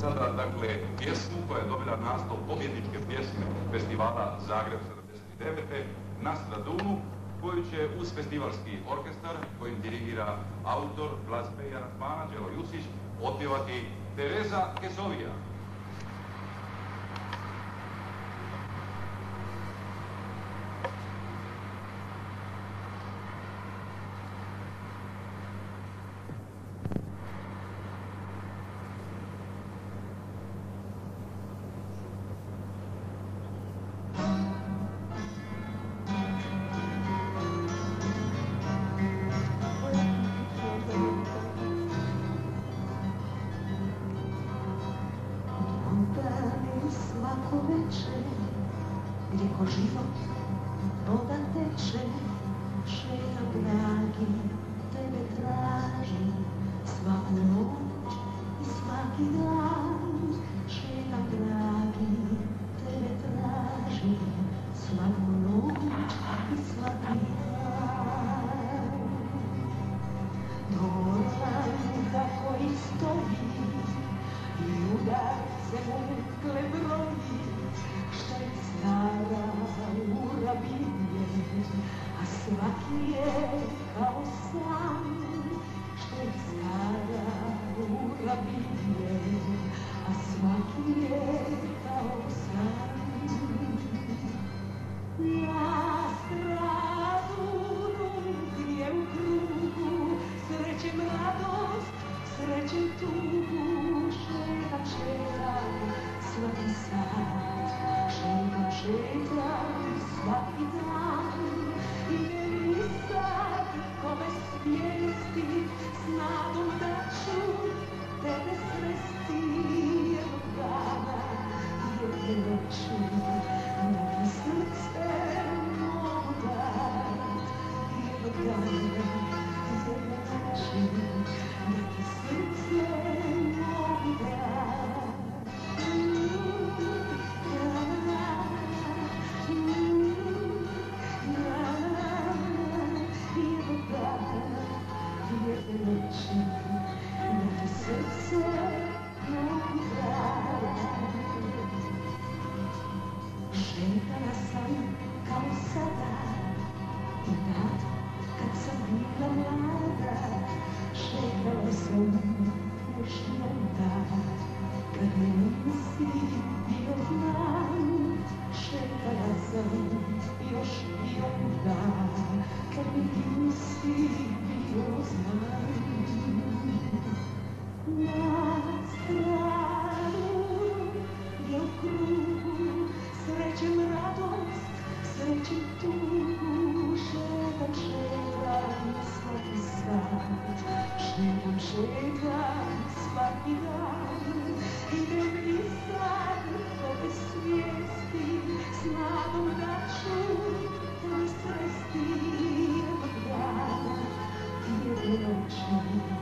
sada, dakle, pjesmu koja je dobila naslov pobjedničke pjesme festivala Zagreb 79. na Stradunu, koju će uz festivalski orkestar, kojim dirigira autor glazbe i aranžmana Đelo Jusić, otpjevati Tereza Kesovija. Svako večer, gdje ko život voda teče, šetam dragi, tebe tražim, svaku noć i svaki dan. Šetam dragi, tebe tražim, svaku noć i svaki dan. Dvoran koji stoji i udarce mukle broji, što je stara ura bilje, a svaki je kao san. Što je stara ura bilje, a svaki je kao san. Na Stradunu gdje u krugu srećem radost, srećem tugu, šetam svaki sat, šetam svaki dan. I meni sad kome svijesti, s nadom da ću tebe sresti jednog dana, jedne noći, da ti srce mogu dat. Jednog dana, jedne noći, da ti srce mogu dat. Jedne noći, da ti srce mogu dat. Šetala sam kao sada, i tad kad sam bila mlada. Šetala sam još i onda, kad me nisi bio znan. Šetala sam još i onda, kad me nisi bio znan. Na Stradunu gdje u krugu srećem radost, srećem tugu, šetam svaki sat, šetam svaki dan. Ide mi sad ove svijesti, s nadom da ću te sresti jednog dana, jedne noći.